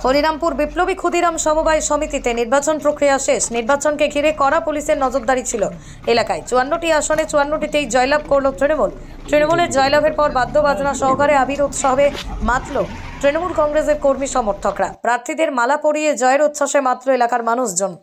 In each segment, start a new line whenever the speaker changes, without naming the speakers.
হরিরামপুর বিপ্লবী ক্ষুদিরাম সমবায় সমিতিতে নির্বাচন প্রক্রিয়া শেষ। নির্বাচনকে ঘিরে কড়া পুলিশের নজরদারি ছিল এলাকায়। 54টি আসনে 54টিতেই জয়লাভ করল তৃণমূল। তৃণমূলের জয়লাভের পর বাদ্য বাজনা সহকারে আবির উৎসবে মাতল তৃণমূল কংগ্রেসের কর্মী সমর্থকরা। প্রার্থীদের মালা পরিয়ে জয়ের উচ্ছ্বাসে মাতল এলাকার মানুষজন।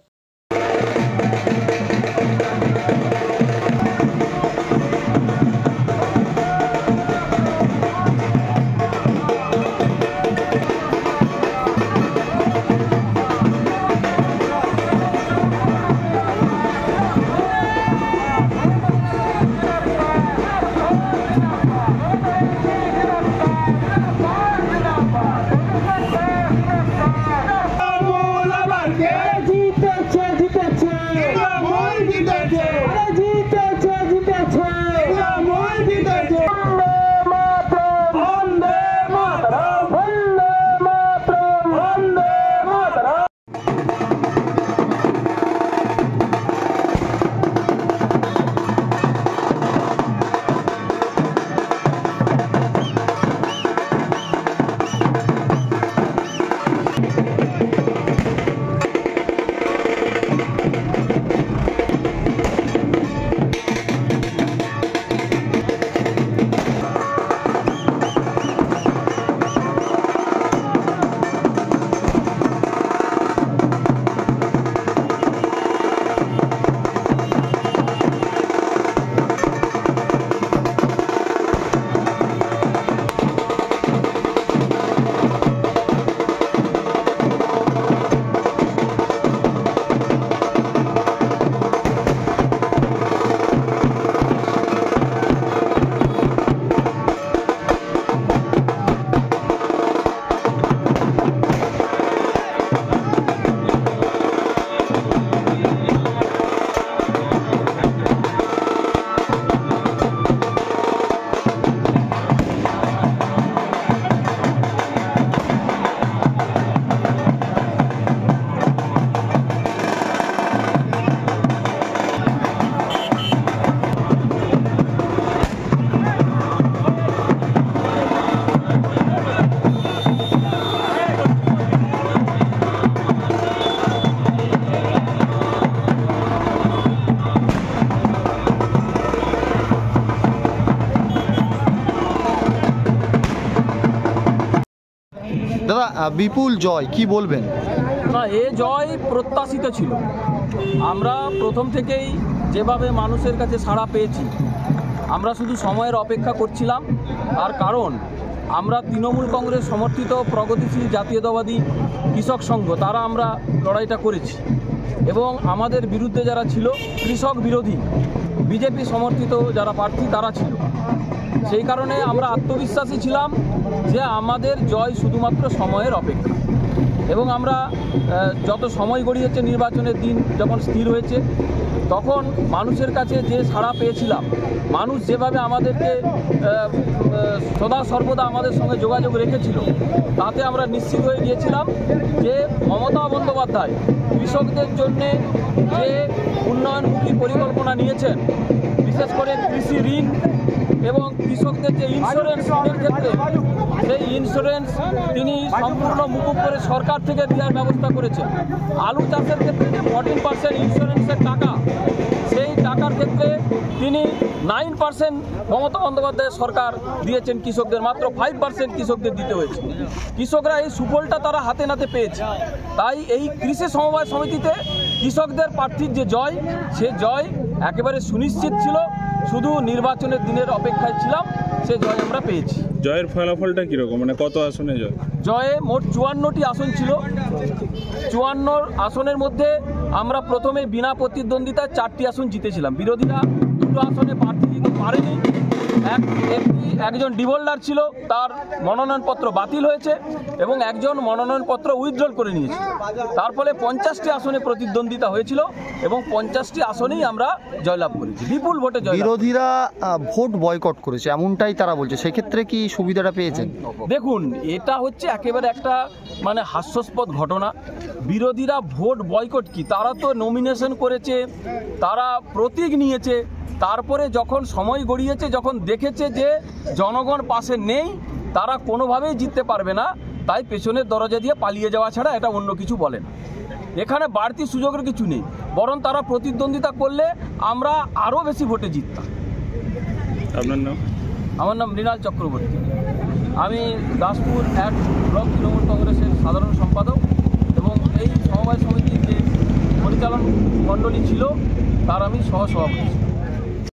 দাদা, বিপুল জয় কি বলবেন?
না, এ জয় প্রত্যাশিত ছিল। আমরা প্রথম থেকেই যেভাবে মানুষের কাছে সাড়া পেয়েছি, আমরা শুধু সময়ের অপেক্ষা করছিলাম। আর কারণ আমরা তৃণমূল কংগ্রেস সমর্থিত প্রগতিশীল জাতীয়তাবাদী কৃষক সংঘ, তারা আমরা লড়াইটা করেছি এবং আমাদের বিরুদ্ধে যারা ছিল কৃষক বিরোধী বিজেপি সমর্থিত যারা প্রার্থী তারা ছিল। সেই কারণে আমরা আত্মবিশ্বাসী ছিলাম যে আমাদের জয় শুধুমাত্র সময়ের অপেক্ষা। এবং আমরা যত সময় গড়িয়েছে, নির্বাচনের দিন যখন স্থির হয়েছে, তখন মানুষের কাছে যে সাড়া পেয়েছিলাম, মানুষ যেভাবে আমাদেরকে সদা সর্বদা আমাদের সঙ্গে যোগাযোগ রেখেছিল, তাতে আমরা নিশ্চিত হয়ে গিয়েছিলাম যে মমতা বন্দ্যোপাধ্যায় কৃষকদের জন্যে যে উন্নয়নমুখী পরিকল্পনা নিয়েছেন, বিশেষ করে কৃষি ঋণ এবং কৃষকদের যে ইন্স্যুরেন্স ঋণের ক্ষেত্রে, সেই ইন্স্যুরেন্স তিনি সম্পূর্ণ মুকুব করে সরকার থেকে দেওয়ার ব্যবস্থা করেছেন। আলু চাষের ক্ষেত্রে যে 14% ইন্স্যুরেন্সের টাকা, সেই টাকার ক্ষেত্রে তিনি 9% মমতা বন্দ্যোপাধ্যায় সরকার দিয়েছেন কৃষকদের, মাত্র 5% কৃষকদের দিতে হয়েছে। কৃষকরা এই সুফলটা তারা হাতে নাতে পেয়েছে। তাই এই কৃষি সমবায় সমিতিতে কৃষকদের প্রার্থীর যে জয়, সে জয় একেবারে সুনিশ্চিত ছিল। শুধু নির্বাচনের দিনের অপেক্ষায় ছিলাম, সে জয় আমরা পেয়েছি।
জয়ের ফলাফলটা কীরকম, মানে কত আসনে জয়?
জয়ে মোট 54টি আসন ছিল। 54 আসনের মধ্যে আমরা প্রথমে বিনা প্রতিদ্বন্দ্বিতায় 4টি আসন জিতেছিলাম। বিরোধীরা 2টো আসনে প্রার্থী দিতে পারেনি। একজন ডিভোল্ডার ছিল, তার মনোনয়নপত্র বাতিল হয়েছে এবং একজন মনোনয়নপত্র উইথড্রল করে নিয়েছে। তার ফলে 50টি আসনে প্রতিদ্বন্দ্বিতা হয়েছিল এবং 50টি আসনেই আমরা জয়লাভ করেছি, বিপুল ভোটে জয়লাভ।
বিরোধীরা ভোট বয়কট করেছে এমনটাই তারা বলছে, সেক্ষেত্রে কি সুবিধাটা পেয়েছেন?
দেখুন, এটা হচ্ছে একেবারে একটা মানে হাস্যাস্পদ ঘটনা। বিরোধীরা ভোট বয়কট কি, তারা তো নমিনেশন করেছে, তারা প্রতীক নিয়েছে, তারপরে যখন সময় গড়িয়েছে, যখন দেখেছে যে জনগণ পাশে নেই, তারা কোনোভাবেই জিততে পারবে না, তাই পেছনের দরজা দিয়ে পালিয়ে যাওয়া ছাড়া এটা অন্য কিছু বলে না। এখানে বাড়তি সুযোগের কিছু নেই, বরং তারা প্রতিদ্বন্দ্বিতা করলে আমরা আরও বেশি ভোটে জিততাম।
আপনার নাম?
আমার নাম মৃণাল চক্রবর্তী। আমি দাসপুর 1 ব্লক তৃণমূল কংগ্রেসের সাধারণ সম্পাদক এবং এই সমবায় সমিতির যে পরিচালন মণ্ডলী ছিল তার আমি সহসভাপতি।